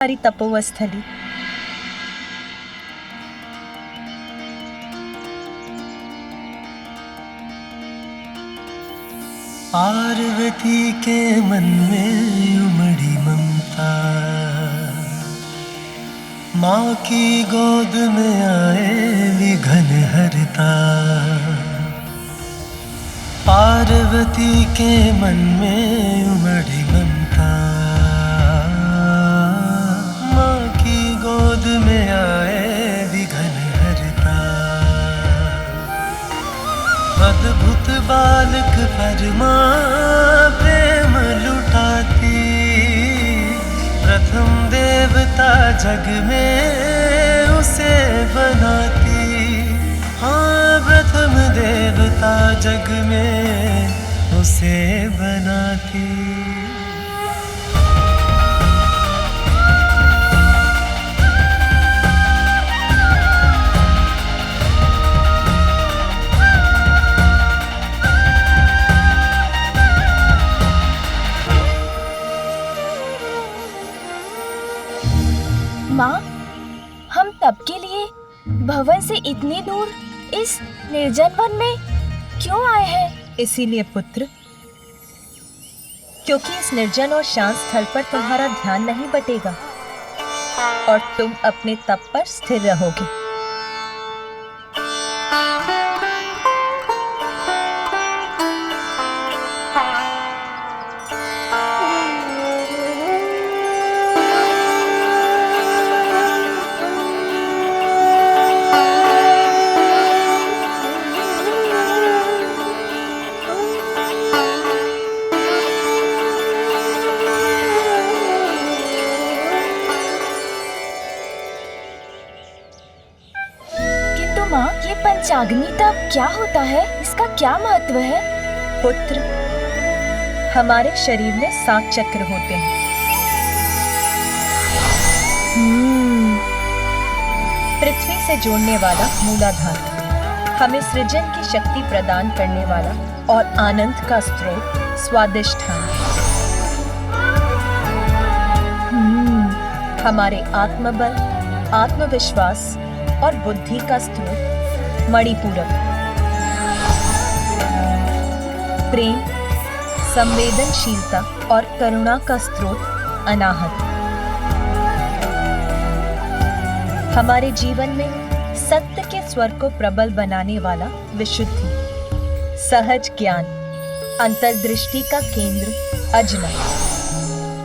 हमारी तपोवस्थली। पार्वती के मन में उमड़ी ममता, माँ की गोद में आए विघन हरता। पार्वती के मन में उमड़ी ममता, माँ की गोद में आए विघन हरता। अद्भुत बालक पर माँ प्रेम लुटाती, प्रथम देवता जग में उसे बनाती। हाँ, प्रथम देवता जग में उसे बनाती। माँ, हम तब के लिए भवन से इतनी दूर इस निर्जन वन में क्यों आए हैं? इसीलिए पुत्र, क्योंकि इस निर्जन और शांत स्थल पर तुम्हारा ध्यान नहीं बटेगा और तुम अपने तप पर स्थिर रहोगे। माँ, ये पंचाग्नि तप क्या होता है? इसका क्या महत्व है? पुत्र, हमारे शरीर में 7 चक्र होते हैं। पृथ्वी से जोड़ने वाला मूलाधार, हमें सृजन की शक्ति प्रदान करने वाला और आनंद का स्रोत स्वादिष्ठान, हमारे आत्मबल, आत्मविश्वास और बुद्धि का स्रोत मणिपूरक, प्रेम, संवेदनशीलता और करुणा का स्रोत अनाहत, हमारे जीवन में सत्य के स्वर को प्रबल बनाने वाला विशुद्धि, सहज ज्ञान, अंतर्दृष्टि का केंद्र अजना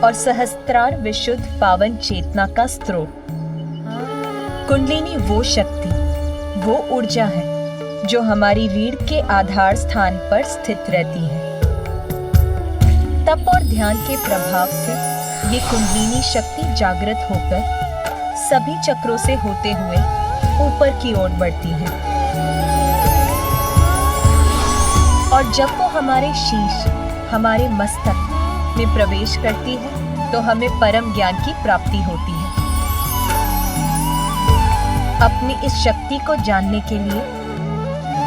और सहस्त्रार विशुद्ध पावन चेतना का स्रोत। कुंडलिनी वो शक्ति, वो ऊर्जा है जो हमारी रीढ़ के आधार स्थान पर स्थित रहती है। तप और ध्यान के प्रभाव से ये कुंडलिनी शक्ति जागृत होकर सभी चक्रों से होते हुए ऊपर की ओर बढ़ती है और जब वो हमारे शीश, हमारे मस्तक में प्रवेश करती है तो हमें परम ज्ञान की प्राप्ति होती है। अपनी इस शक्ति को जानने के लिए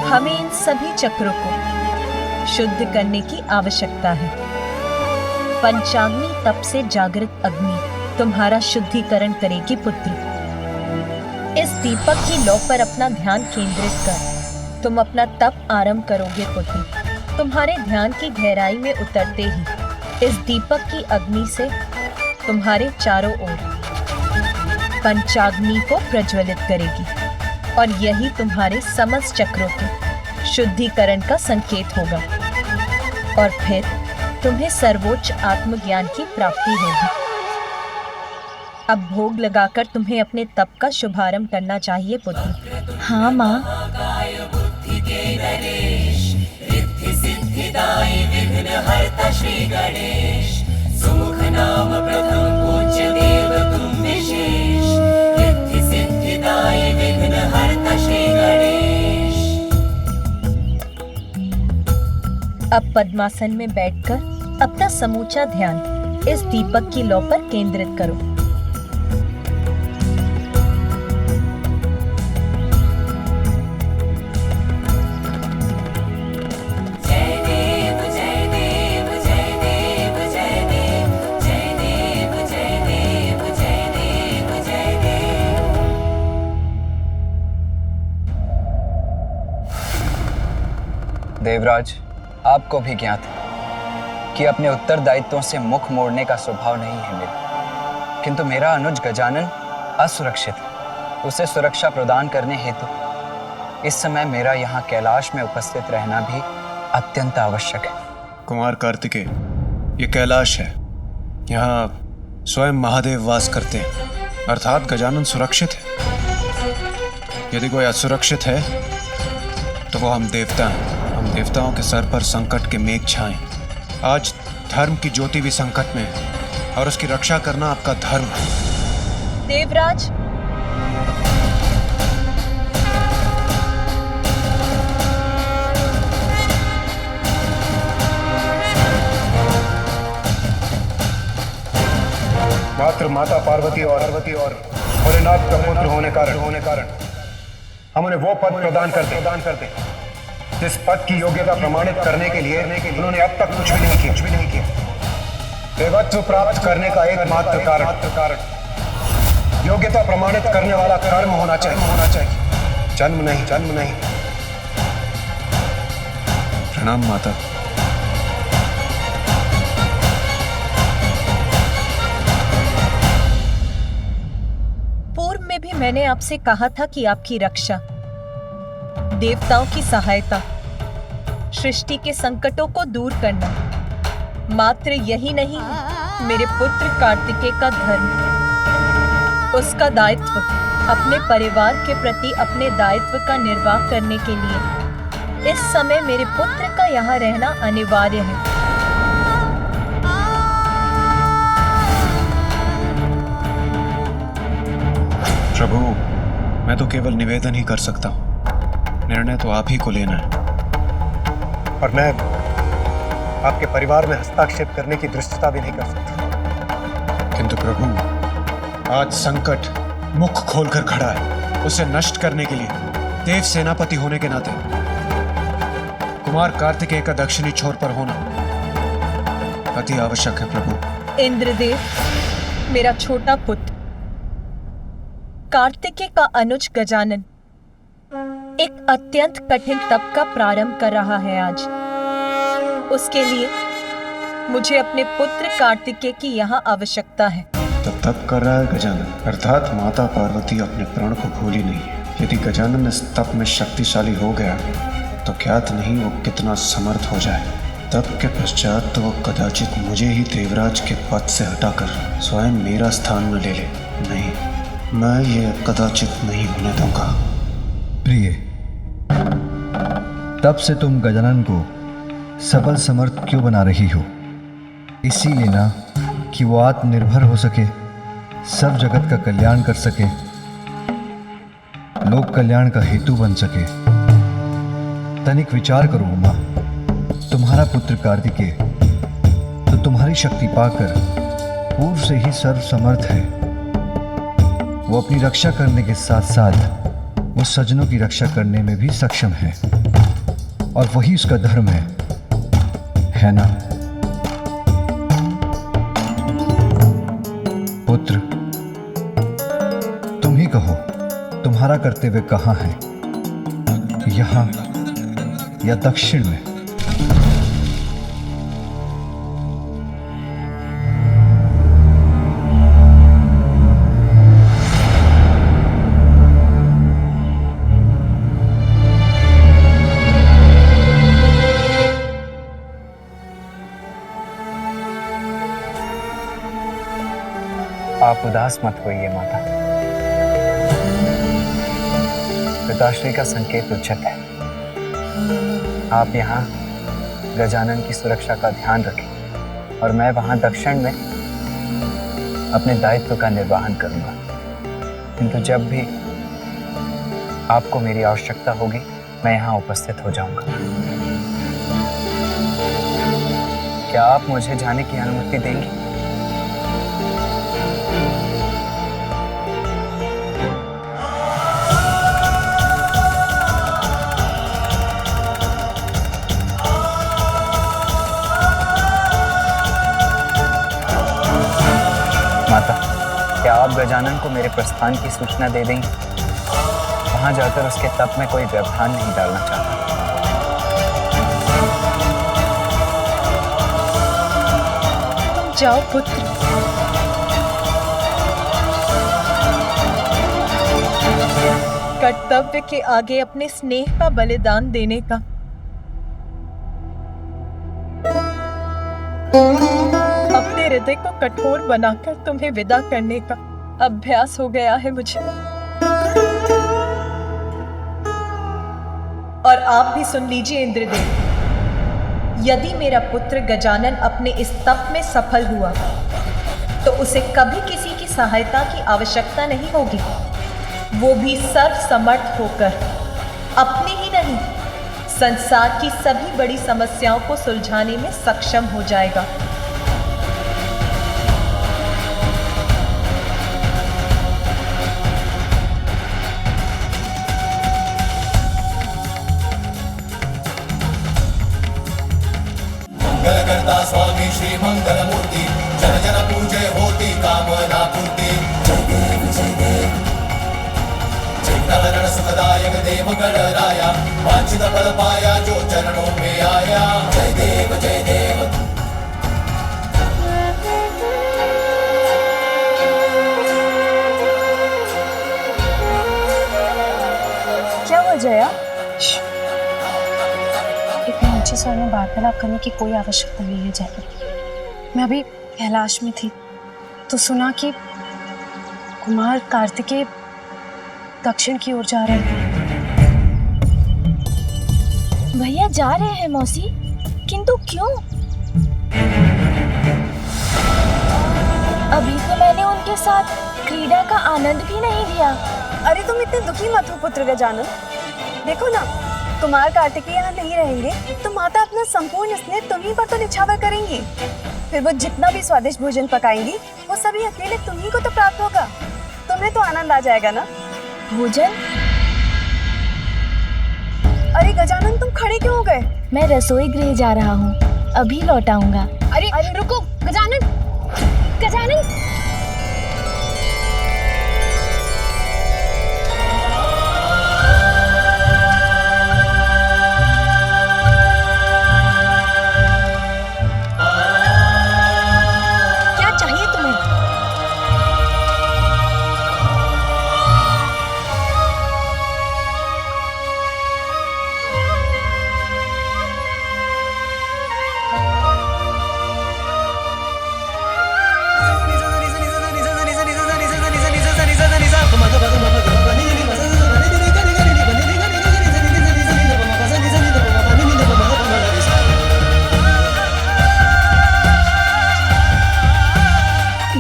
हमें इन सभी चक्रों को शुद्ध करने की आवश्यकता है। पंचाग्नि तप से जागृत अग्नि तुम्हारा शुद्धिकरण करेगी पुत्र। इस दीपक की लौ पर अपना ध्यान केंद्रित कर तुम अपना तप आरंभ करोगे पुत्र। तुम्हारे ध्यान की गहराई में उतरते ही इस दीपक की अग्नि से तुम्हारे चारों ओर पंचाग्नि को प्रज्वलित करेगी और यही तुम्हारे समस्त चक्रों के शुद्धिकरण का संकेत होगा और फिर तुम्हें सर्वोच्च आत्मज्ञान की प्राप्ति होगी। अब भोग लगाकर तुम्हें अपने तप का शुभारंभ करना चाहिए पुत्र। हाँ माँ। अब पद्मासन में बैठकर अपना समूचा ध्यान इस दीपक की लौ पर केंद्रित करो। देवराज, आपको भी ज्ञात है कि अपने उत्तरदायित्वों से मुख मोड़ने का स्वभाव नहीं है मेरा, किंतु मेरा अनुज गजानन असुरक्षित है। उसे सुरक्षा प्रदान करने हेतु इस समय मेरा यहाँ कैलाश में उपस्थित रहना भी अत्यंत आवश्यक है। कुमार कार्तिकेय, ये कैलाश है, यहाँ स्वयं महादेव वास करते हैं, अर्थात गजानन सुरक्षित है। यदि कोई असुरक्षित है तो वो हम देवता हैं। हम देवताओं के सर पर संकट के मेघ छाएं। आज धर्म की ज्योति भी संकट में है और उसकी रक्षा करना आपका धर्म है। देवराज, मात्र माता पार्वती और भोलेनाथ का पुत्र होने कारण हम उन्हें वो पद प्रदान कर दे जिस पद की योग्यता प्रमाणित करने के लिए उन्होंने अब तक कुछ भी नहीं किया। देवत्व प्राप्त करने का एकमात्र कारण योग्यता प्रमाणित करने वाला कर्म होना चाहिए, जन्म नहीं। प्रणाम माता। पूर्व में भी मैंने आपसे कहा था कि आपकी रक्षा, देवताओं की सहायता, सृष्टि के संकटों को दूर करना मात्र यही नहीं है मेरे पुत्र कार्तिकेय का धर्म। उसका दायित्व अपने परिवार के प्रति अपने दायित्व का निर्वाह करने के लिए इस समय मेरे पुत्र का यहाँ रहना अनिवार्य है। प्रभु, मैं तो केवल निवेदन ही कर सकता हूँ, निर्णय तो आप ही को लेना है। और मैं आपके परिवार में हस्तक्षेप करने की दृष्टता भी नहीं कर सकता। किंतु प्रभु, आज संकट मुख खोलकर खड़ा है। उसे नष्ट करने के लिए देव सेनापति होने के नाते कुमार कार्तिकेय का दक्षिणी छोर पर होना अति आवश्यक है। प्रभु इंद्रदेव, मेरा छोटा पुत्र कार्तिकेय का अनुज गजानन एक अत्यंत कठिन तप का प्रारंभ कर रहा है आज। उसके लिए मुझे अपने पुत्र कार्तिकेय की यहाँ आवश्यकता है। तप कर रहा है गजानन, अर्थात माता पार्वती अपने प्राण को भूली नहीं है। यदि गजानन इस तप में शक्तिशाली हो गया तो ज्ञात नहीं वो कितना समर्थ हो जाए। तप के पश्चात तो वो कदाचित मुझे ही देवराज के पद से हटाकर स्वयं मेरा स्थान न ले ले। नहीं, मैं ये कदाचित नहीं होने दूंगा। प्रिय, तब से तुम गजानन को सबल समर्थ क्यों बना रही हो? इसीलिए ना कि वो आत्मनिर्भर हो सके, सब जगत का कल्याण कर सके, लोक कल्याण का हेतु बन सके। तनिक विचार करो उमा, तुम्हारा पुत्र कार्तिकेय तो तुम्हारी शक्ति पाकर पूर्व से ही सर्व समर्थ है। वो अपनी रक्षा करने के साथ साथ वो सज्जनों की रक्षा करने में भी सक्षम है, और वही उसका धर्म है ना? पुत्र, तुम ही कहो, तुम्हारा कर्तव्य कहाँ है, यहाँ या दक्षिण में? आप उदास मत होइए माता। पिताश्री का संकेत उचित है। आप यहाँ गजानन की सुरक्षा का ध्यान रखें और मैं वहाँ दक्षिण में अपने दायित्व का निर्वहन करूँगा। किंतु जब भी आपको मेरी आवश्यकता होगी मैं यहाँ उपस्थित हो जाऊँगा। क्या आप मुझे जाने की अनुमति देंगी? माता, क्या आप गजानन को मेरे प्रस्थान की सूचना दे देंगे? वहां जाकर उसके तप में कोई व्यवधान नहीं डालना चाहता। तुम जाओ पुत्र। कर्तव्य के आगे अपने स्नेह का बलिदान देने का अपने हृदय को कठोर बनाकर तुम्हें विदा करने का अभ्यास हो गया है मुझे। और आप भी सुन लीजिए इंद्रदेव, यदि मेरा पुत्र गजानन अपने इस तप में सफल हुआ तो उसे कभी किसी की सहायता की आवश्यकता नहीं होगी। वो भी सर्वसमर्थ होकर अपनी ही नहीं, संसार की सभी बड़ी समस्याओं को सुलझाने में सक्षम हो जाएगा। मंगल करता स्वामी श्री मंगल मूर्ति, जन जन पूजे होती कामना पूर्ति। जय देव जय देव, चित्तहरण सुखदायक देव गणराया, वांछित फल पाया जो चरणों में आया। जय देव जय देव। क्या हुआ जया? इतने ऊंचे स्वर में वार्तालाप करने की कोई आवश्यकता नहीं है जया। मैं अभी कैलाश में थी तो सुना कि कुमार कार्तिकेय दक्षिण की ओर जा रहे हैं। भैया जा रहे हैं मौसी, किंतु क्यों? अभी तो मैंने उनके साथ क्रीड़ा का आनंद भी नहीं लिया। अरे तुम इतने दुखी मत हो पुत्र गजानन। देखो ना, कुमार कार्तिकेय यहाँ नहीं रहेंगे तो माता अपना संपूर्ण स्नेह तुम्हीं पर तो निछावर करेंगी। फिर वो जितना भी स्वादिष्ट भोजन पकाएंगी वो सभी अकेले तुम्हीं को तो प्राप्त होगा। तुम्हें तो आनंद आ जाएगा ना। भोजन? अरे गजानन, तुम खड़े क्यों हो गए? मैं रसोई गृह जा रहा हूँ, अभी लौट आऊंगा। अरे रुको गजानन, गजानन। क्या चाहिए तुम्हें?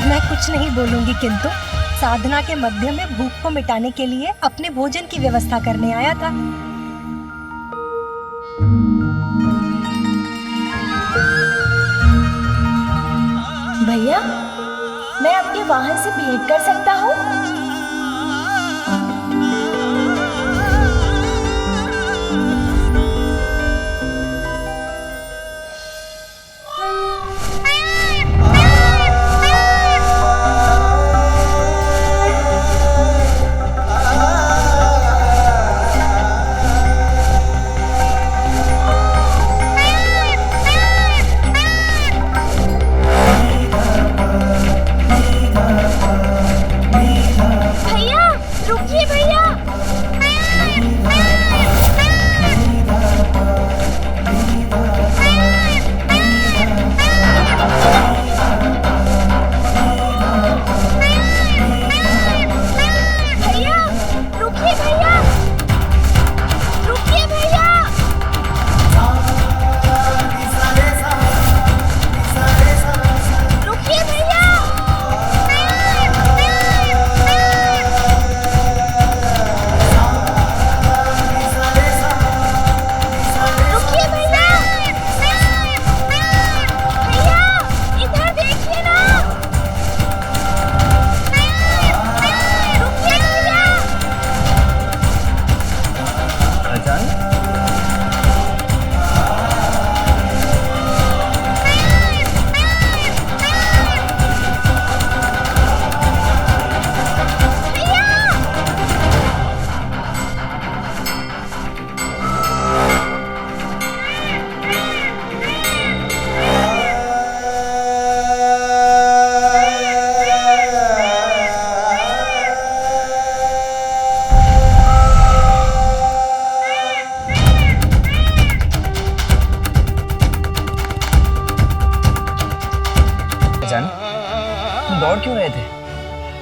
मैं कुछ नहीं बोलूंगी, किंतु साधना के मध्य में भूख को मिटाने के लिए अपने भोजन की व्यवस्था करने आया था। भैया, मैं अपने वाहन से भेंट कर सकता हूँ?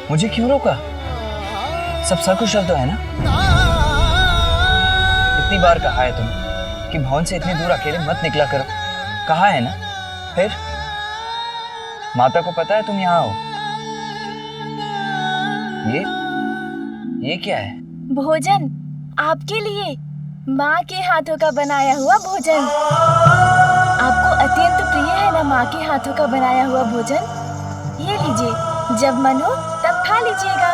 मुझे क्यों रोका? सब सकुशल तो है ना? इतनी बार कहा है तुम कि भवन से इतनी दूर अकेले मत निकला करो, कहा है ना? फिर माता को पता है तुम यहाँ हो? ये क्या है? भोजन आपके लिए, माँ के हाथों का बनाया हुआ भोजन। आपको अत्यंत प्रिय है ना माँ के हाथों का बनाया हुआ भोजन? ये लीजिए, जब मन हो तब खा लीजिएगा।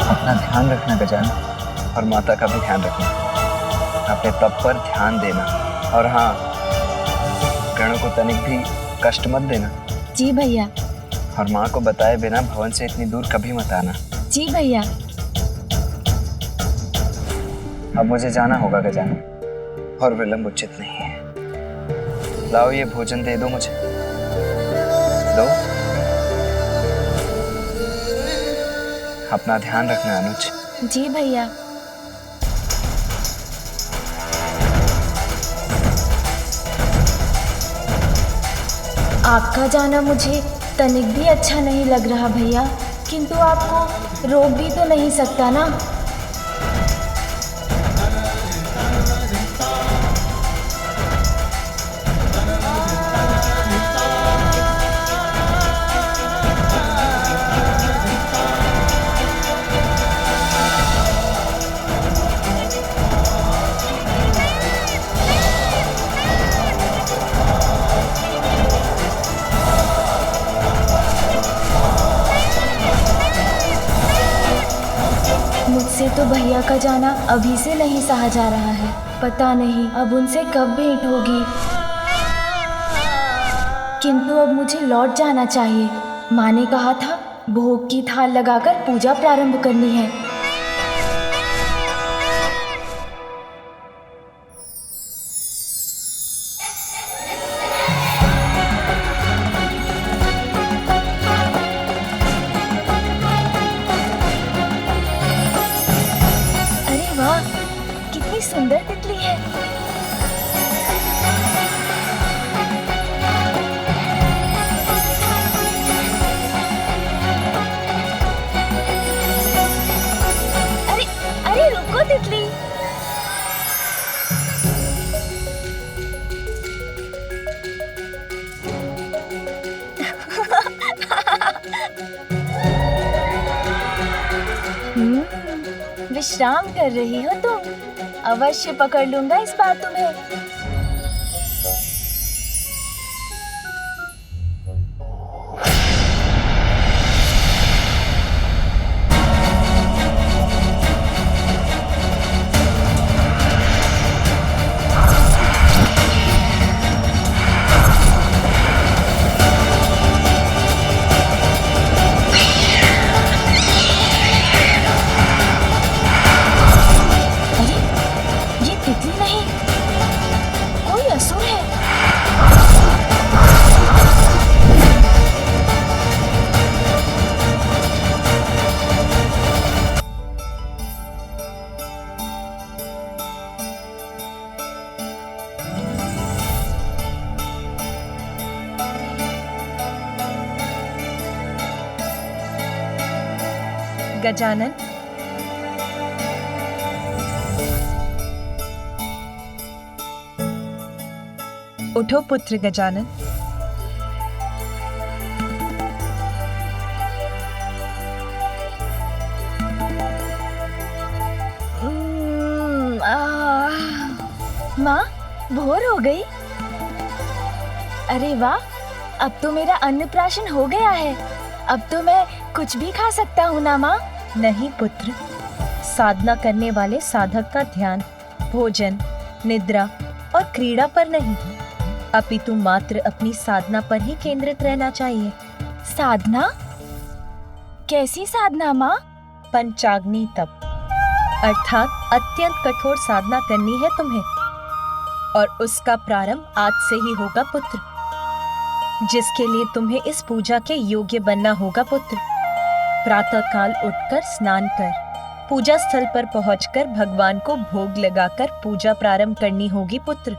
अपना ध्यान रखना गजानन, और माता का भी ध्यान रखना। अपने तप पर ध्यान देना, और हाँ, गणों को तनिक भी कष्ट मत देना। जी भैया। और माँ को बताए बिना भवन से इतनी दूर कभी मत आना। जी भैया। अब मुझे जाना होगा गजानन, और विलंब उचित नहीं है। लाओ ये भोजन दे दो मुझे, दो। अपना ध्यान रखना अनुज। जी भैया। आपका जाना मुझे तनिक भी अच्छा नहीं लग रहा भैया, किंतु आपको रोक भी तो नहीं सकता ना। मुझसे तो भैया का जाना अभी से नहीं सहा जा रहा है। पता नहीं अब उनसे कब भेंट होगी, किंतु अब मुझे लौट जाना चाहिए। माँ ने कहा था भोग की थाल लगाकर पूजा प्रारंभ करनी है। कितनी सुंदर तितली है। अरे अरे रुको तितली। विश्राम कर रही हो तुम? अवश्य पकड़ लूंगा इस बार तुम्हें। गजानन, उठो पुत्र गजानन। माँ, भोर हो गई। अरे वाह, अब तो मेरा अन्नप्राशन हो गया है। अब तो मैं कुछ भी खा सकता हूँ ना माँ? नहीं पुत्र, साधना करने वाले साधक का ध्यान भोजन, निद्रा और क्रीड़ा पर नहीं, अपितु मात्र अपनी साधना पर ही केंद्रित रहना चाहिए। साधना? कैसी साधना माँ? पंचाग्नि तप, अर्थात अत्यंत कठोर साधना करनी है तुम्हें, और उसका प्रारंभ आज से ही होगा पुत्र, जिसके लिए तुम्हें इस पूजा के योग्य बनना होगा पुत्र। प्रातःकाल उठकर स्नान कर पूजा स्थल पर पहुंचकर भगवान को भोग लगाकर पूजा प्रारंभ करनी होगी पुत्र।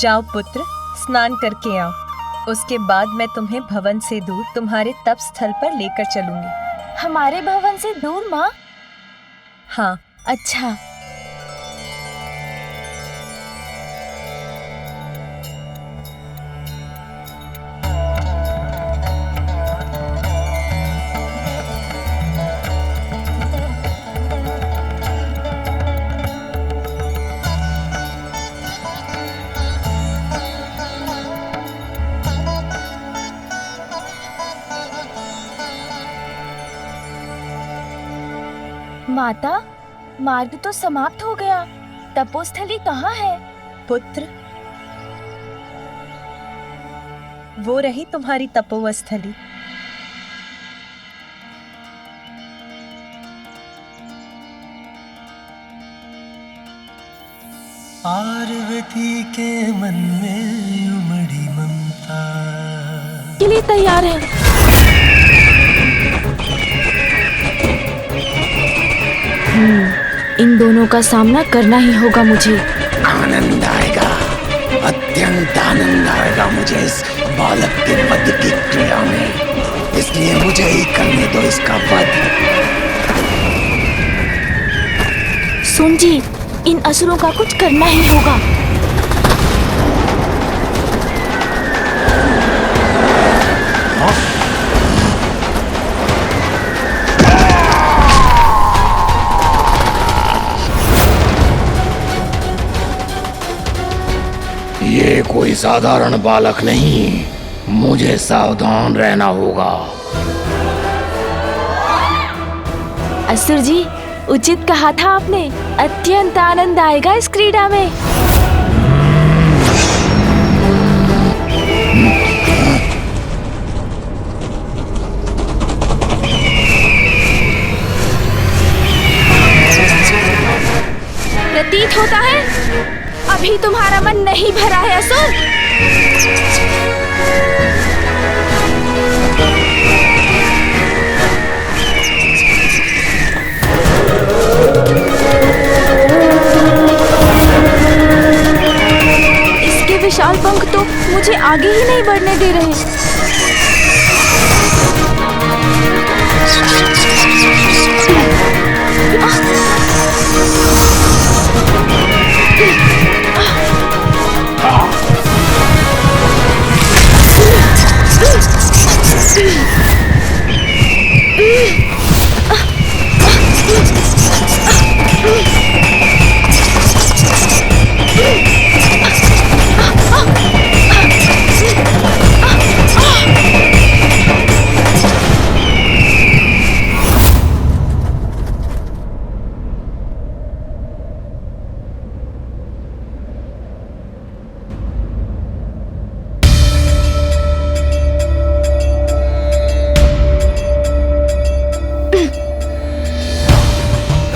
जाओ पुत्र, स्नान करके आओ। उसके बाद मैं तुम्हें भवन से दूर तुम्हारे तप स्थल पर लेकर चलूंगी। हमारे भवन से दूर माँ? हाँ। अच्छा। माता, मार्ग तो समाप्त हो गया। तपोस्थली कहाँ है? पुत्र, वो रही तुम्हारी तपोस्थली। पार्वती के मन में उमड़ी ममता के लिए तैयार है। इन दोनों का सामना करना ही होगा मुझे। आनंद आएगा, अत्यंत आनंद आएगा मुझे इस बालक के वध की क्रिया में, इसलिए मुझे ही करने दो इसका वध। सुन जी, इन असुरों का कुछ करना ही होगा। ये कोई साधारण बालक नहीं, मुझे सावधान रहना होगा। असुर जी, उचित कहा था आपने। अत्यंत आनंद आएगा इस क्रीड़ा में। प्रतीत होता है अभी तुम्हारा मन नहीं भरा है असुर। इसके विशाल पंख तो मुझे आगे ही नहीं बढ़ने दे रहे।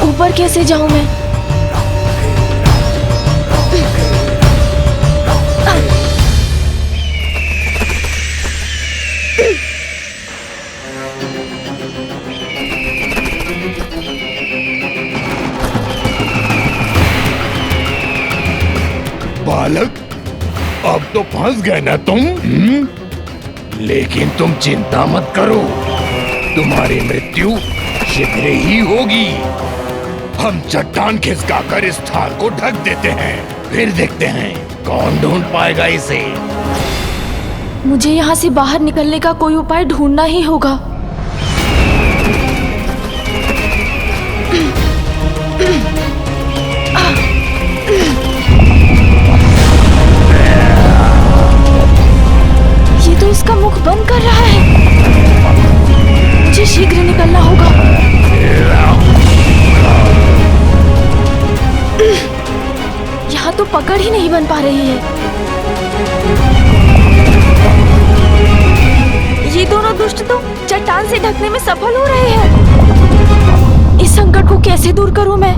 ऊपर कैसे जाऊं मैं? बालक, अब तो फंस गए ना तुम? लेकिन तुम चिंता मत करो, तुम्हारी मृत्यु शीघ्र ही होगी। हम चट्टान खिसकाकर इस स्थान को ढक देते हैं, फिर देखते हैं कौन ढूंढ पाएगा इसे। मुझे यहाँ से बाहर निकलने का कोई उपाय ढूंढना ही होगा। ये तो इसका मुख बंद कर रहा है। मुझे शीघ्र निकलना होगा। यहाँ तो पकड़ ही नहीं बन पा रही है। ये दोनों दुष्ट तो चट्टान से ढकने में सफल हो रहे हैं। इस संकट को कैसे दूर करूं मैं?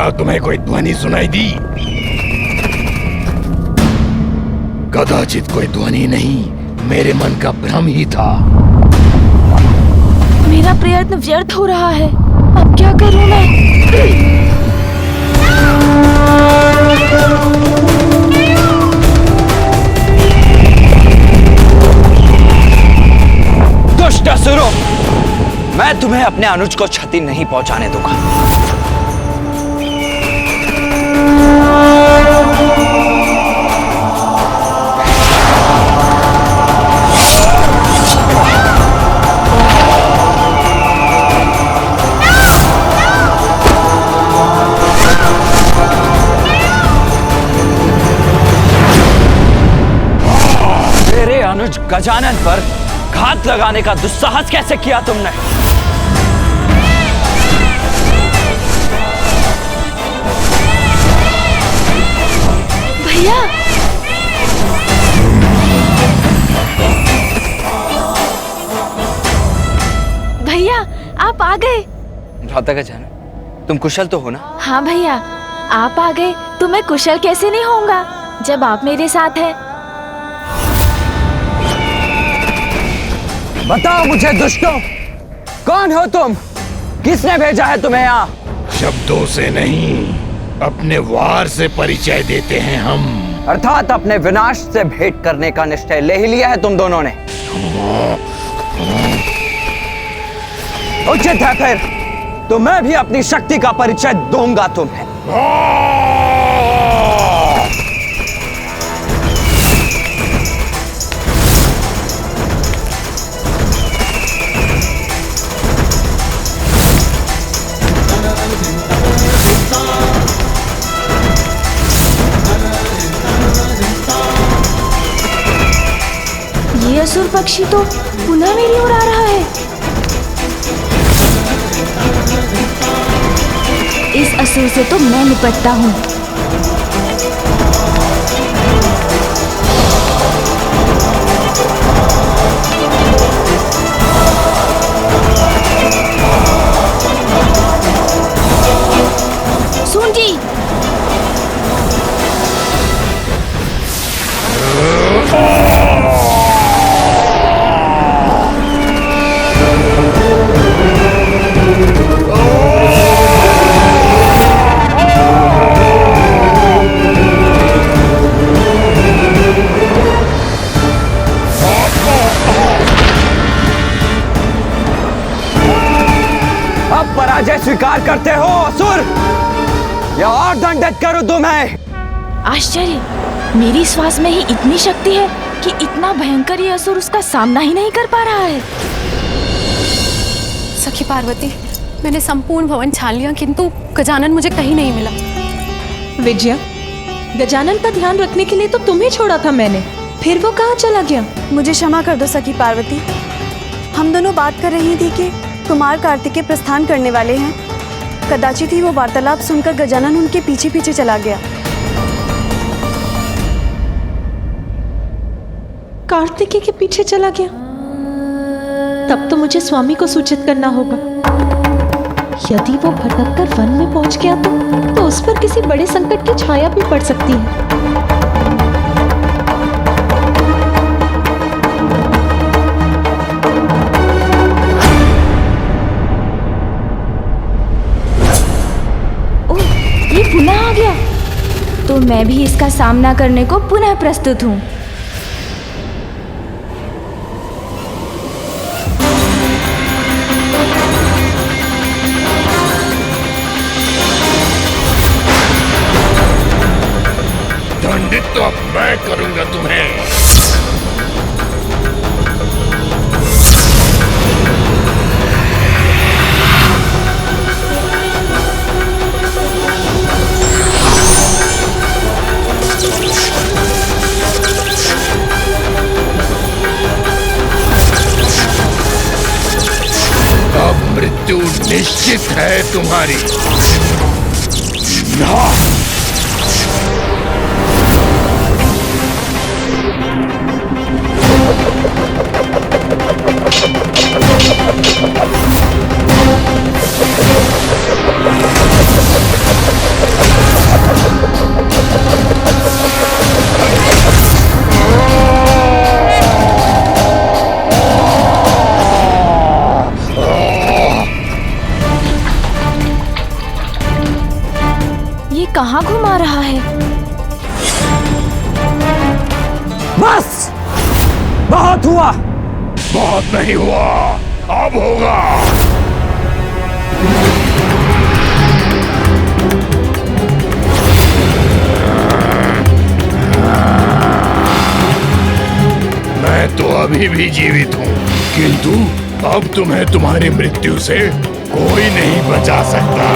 क्या तुम्हें कोई ध्वनि सुनाई दी? कदाचित कोई ध्वनि नहीं, मेरे मन का भ्रम ही था। मेरा प्रयत्न व्यर्थ हो रहा है। अब क्या करूं मैं? दुष्ट असुरों, मैं तुम्हें अपने अनुज को क्षति नहीं पहुंचाने दूंगा। मेरे अनुज गजानन पर घात लगाने का दुस्साहस कैसे किया तुमने? भैया, भैया आप आ गए। राधा गजानन, तुम कुशल तो हो ना? हाँ भैया, आप आ गए तो मैं कुशल कैसे नहीं होऊंगा जब आप मेरे साथ हैं। बताओ मुझे दुष्टों, कौन हो तुम? किसने भेजा है तुम्हें यहाँ? शब्दों से नहीं, अपने वार से परिचय देते हैं हम। अर्थात अपने विनाश से भेंट करने का निश्चय ले ही लिया है तुम दोनों ने। उचित है फिर, तो मैं भी अपनी शक्ति का परिचय दूंगा तुम्हें। ये असुर पक्षी तो पुनः मेरी ओर आ रहा है। इस असुर से तो मैं निपटता हूँ। सुन जी, अब पराजय स्वीकार करते हो असुर, या और दंडित करूं तुम्हें? आश्चर्य, मेरी श्वास में ही इतनी शक्ति है कि इतना भयंकर ये असुर उसका सामना ही नहीं कर पा रहा है। सखी पार्वती, मैंने संपूर्ण भवन छान लिया किंतु गजानन मुझे कहीं नहीं मिला। विजया, गजानन का ध्यान रखने के लिए तो तुम्हें छोड़ा था मैंने, फिर वो कहाँ चला गया? मुझे क्षमा कर दो सखी पार्वती। हम दोनों बात कर रही थी कि कुमार कार्तिकेय प्रस्थान करने वाले हैं। कदाचित ही वो वार्तालाप सुनकर गजानन उनके पीछे पीछे चला गया। कार्तिकेय के पीछे चला गया? तब तो मुझे स्वामी को सूचित करना होगा। यदि वो भटक कर वन में पहुंच गया तो उस पर किसी बड़े संकट की छाया भी पड़ सकती है। ये पुनः आ गया, तो मैं भी इसका सामना करने को पुनः प्रस्तुत हूँ। दंडित तो अब मैं करूंगा तुम्हें। अब मृत्यु निश्चित है तुम्हारी। ना। आ रहा है? बस बहुत हुआ। बहुत नहीं हुआ, अब होगा। मैं तो अभी भी जीवित हूँ, किंतु अब तुम्हें तुम्हारी मृत्यु से कोई नहीं बचा सकता।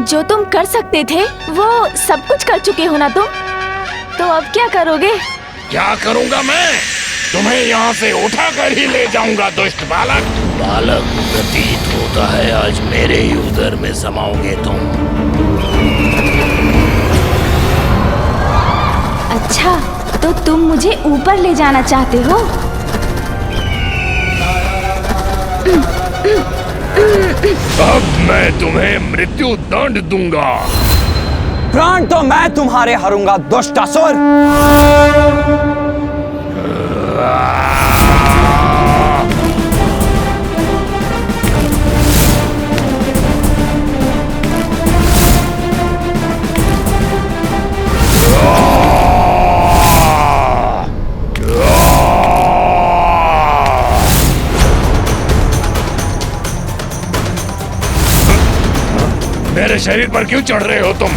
जो तुम कर सकते थे वो सब कुछ कर चुके हो ना तुम, तो अब क्या करोगे? क्या करूंगा मैं? तुम्हें यहाँ से उठा कर ही ले जाऊंगा दुष्ट बालक। बालक, प्रतीत होता है आज मेरे ही उदर में समाओगे तुम। अच्छा, तो तुम मुझे ऊपर ले जाना चाहते हो? अब मैं तुम्हें मृत्यु दंड दूंगा। प्राण तो मैं तुम्हारे हरूंगा दुष्टासुर। मेरे शरीर पर क्यों चढ़ रहे हो तुम?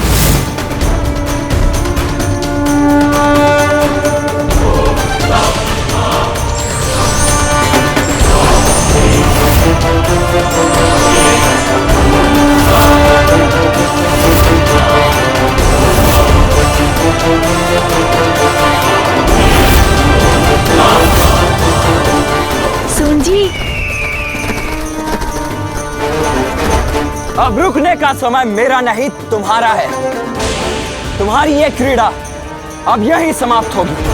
सुनजी, अब रुकने का समय मेरा नहीं तुम्हारा है। तुम्हारी ये क्रीड़ा अब यहीं समाप्त होगी।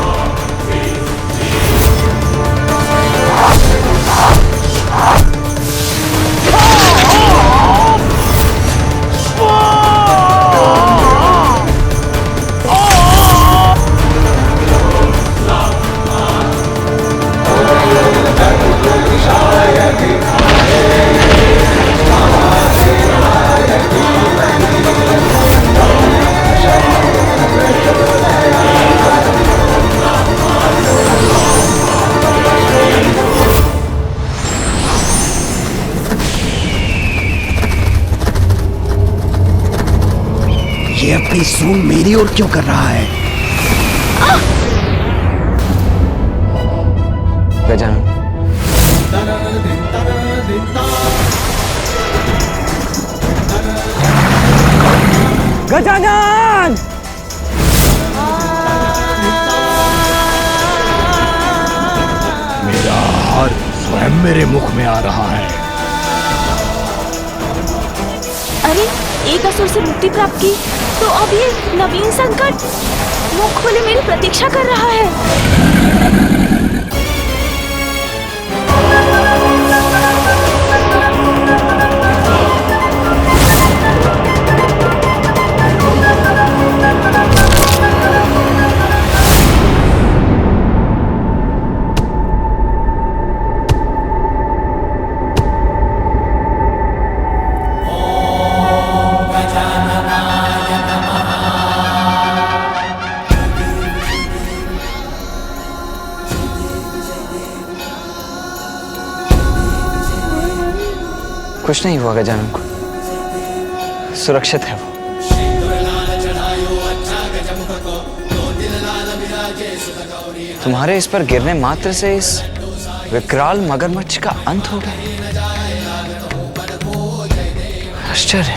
ये अपनी सूंड मेरी ओर क्यों कर रहा है? गजानन, गजानन! मेरा आहार स्वयं मेरे मुख में आ रहा है। अरे, एक असुर से मुक्ति प्राप्त की, तो अब ये नवीन संकट मुख खोले मेरी प्रतीक्षा कर रहा है। कुछ नहीं हुआ गजानन को, सुरक्षित है वो। तुम्हारे इस पर गिरने मात्र से इस विकराल मगरमच्छ का अंत हो गया। आश्चर्य।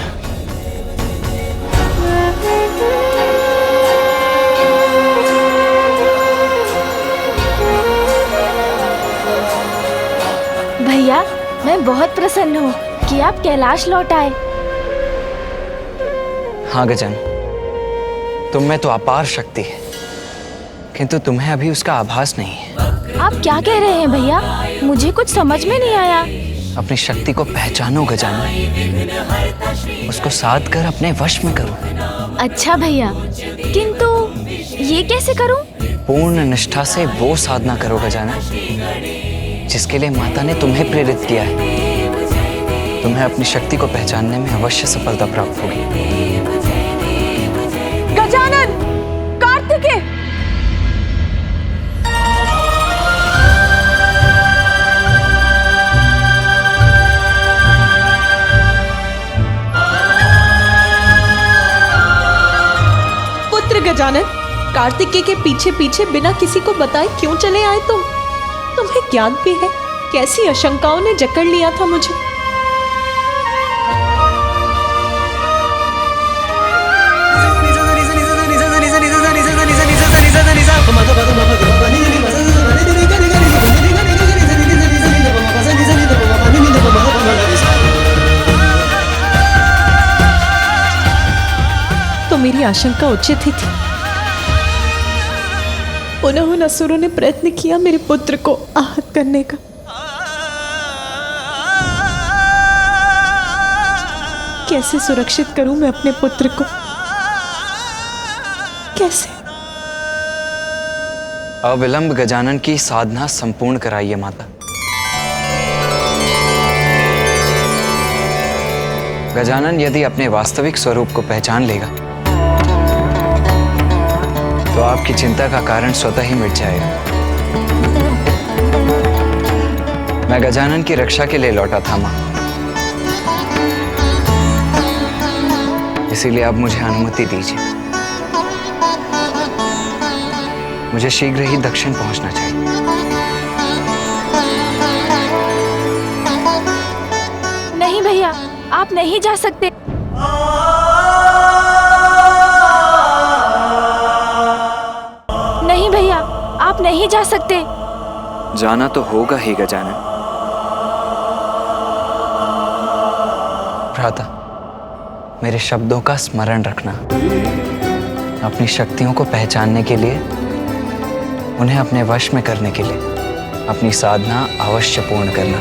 भैया, मैं बहुत प्रसन्न हूँ कि आप कैलाश लौट आए। हाँ गजानन, तुम में तो अपार शक्ति है, किंतु तुम्हें अभी उसका आभास नहीं है। आप क्या कह रहे हैं भैया? मुझे कुछ समझ में नहीं आया। अपनी शक्ति को पहचानो गजानन, उसको साध कर अपने वश में करो। अच्छा भैया, किंतु ये कैसे करूं? पूर्ण निष्ठा से वो साधना करो गजानन जिसके लिए माता ने तुम्हें प्रेरित किया है। तुम्हें अपनी शक्ति को पहचानने में अवश्य सफलता प्राप्त होगी। गजानन, कार्तिकेय, पुत्र गजानन, कार्तिकेय के पीछे पीछे बिना किसी को बताए क्यों चले आए तुम? तुम्हें ज्ञान भी है, कैसी आशंकाओं ने जकड़ लिया था मुझे। तो मेरी आशंका उचित ही थी। पुनः उन असुरों ने प्रयत्न किया मेरे पुत्र को आहत करने का। कैसे सुरक्षित करूं मैं अपने पुत्र को? कैसे? अविलंब गजानन की साधना संपूर्ण कराइए माता। गजानन यदि अपने वास्तविक स्वरूप को पहचान लेगा तो आपकी चिंता का कारण स्वतः ही मिट जाएगा। मैं गजानन की रक्षा के लिए लौटा था मां, इसीलिए अब मुझे अनुमति दीजिए। मुझे शीघ्र ही दक्षिण पहुंचना चाहिए। नहीं भैया, आप नहीं जा सकते। नहीं भैया, आप नहीं जा सकते। जाना तो होगा ही गजानन। भ्राता, मेरे शब्दों का स्मरण रखना। अपनी शक्तियों को पहचानने के लिए, उन्हें अपने वश में करने के लिए अपनी साधना अवश्य पूर्ण करना।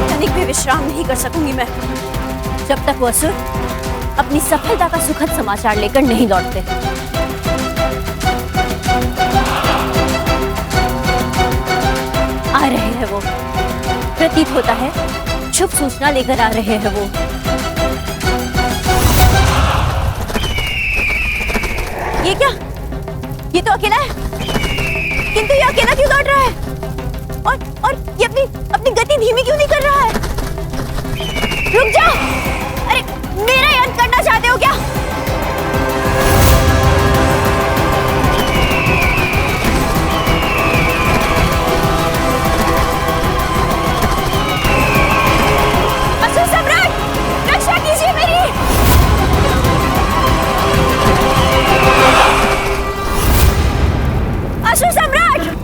तनिक भी विश्राम नहीं कर सकूंगी मैं जब तक वो असुर अपनी सफलता का सुखद समाचार लेकर नहीं लौटते। आ रहे हैं वो, प्रतीत होता है शुभ सूचना लेकर आ रहे हैं वो। ये क्या? ये तो अकेला है, किंतु ये अकेला क्यों लौट रहा है? और ये अपनी गति धीमी क्यों नहीं कर रहा है? रुक जाओ! अरे मेरा ही अंत करना चाहते हो क्या? असुर सम्राट, रक्षा कीजिए मेरी! असुर सम्राट!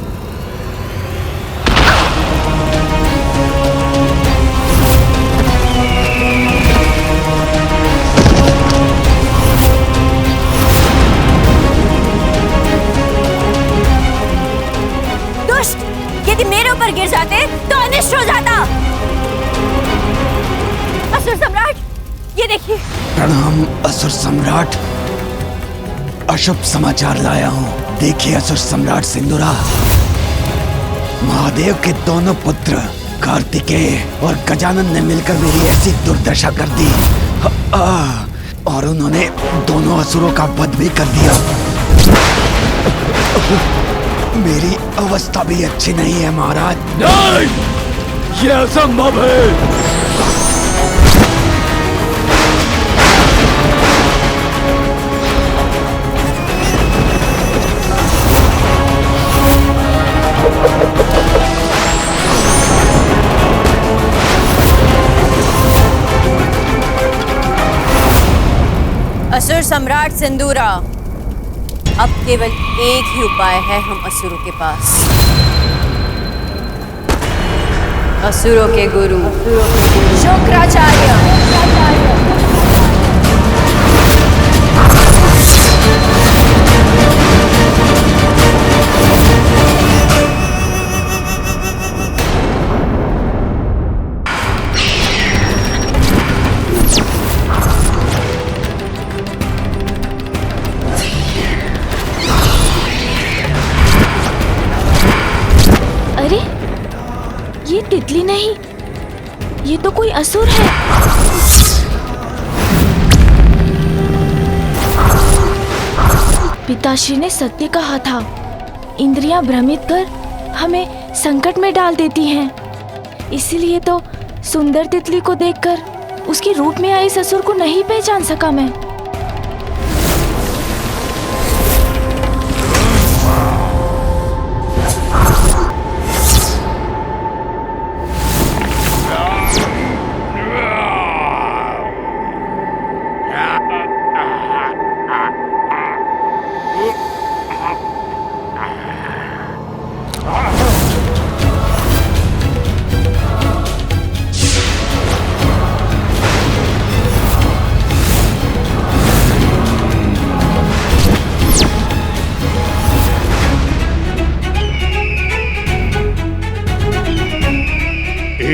यदि मेरे ऊपर गिर जाते तो अनिष्ट हो जाता। असुर सम्राट, ये देखिए। प्रणाम असुर सम्राट, अशुभ समाचार लाया हूँ। देखिए असुर सम्राट सिंदूरा, महादेव के दोनों पुत्र कार्तिकेय और गजानन ने मिलकर मेरी ऐसी दुर्दशा कर दी और उन्होंने दोनों असुरों का वध भी कर दिया। मेरी अवस्था भी अच्छी नहीं है महाराज। नहीं, ये असंभव है। असुर सम्राट सिंदूरा, अब केवल एक ही उपाय है हम असुरों के पास। असुरों के गुरु शुक्राचार्य। अरे ये तितली नहीं, ये तो कोई असुर है। पिताश्री ने सत्य कहा था, इंद्रियां भ्रमित कर हमें संकट में डाल देती हैं। इसीलिए तो सुंदर तितली को देखकर उसके रूप में आए इस असुर को नहीं पहचान सका मैं।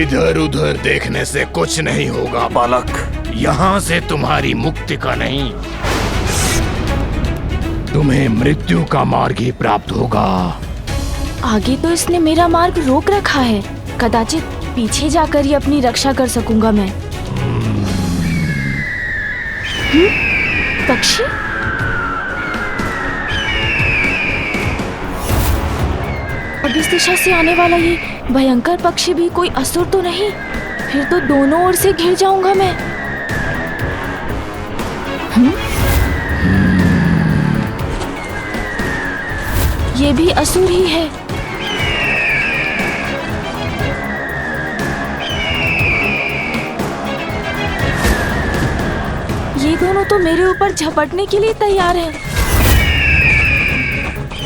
इधर उधर देखने से कुछ नहीं होगा बालक। यहाँ से तुम्हारी मुक्ति का नहीं, तुम्हें मृत्यु का मार्ग ही प्राप्त होगा। आगे तो इसने मेरा मार्ग रोक रखा है, कदाचित पीछे जाकर ही अपनी रक्षा कर सकूंगा मैं। पक्षी? अब इस दिशा से आने वाला ये भयंकर पक्षी भी कोई असुर तो नहीं? फिर तो दोनों ओर से घिर जाऊंगा मैं। ये भी असुर ही है। ये दोनों तो मेरे ऊपर झपटने के लिए तैयार हैं।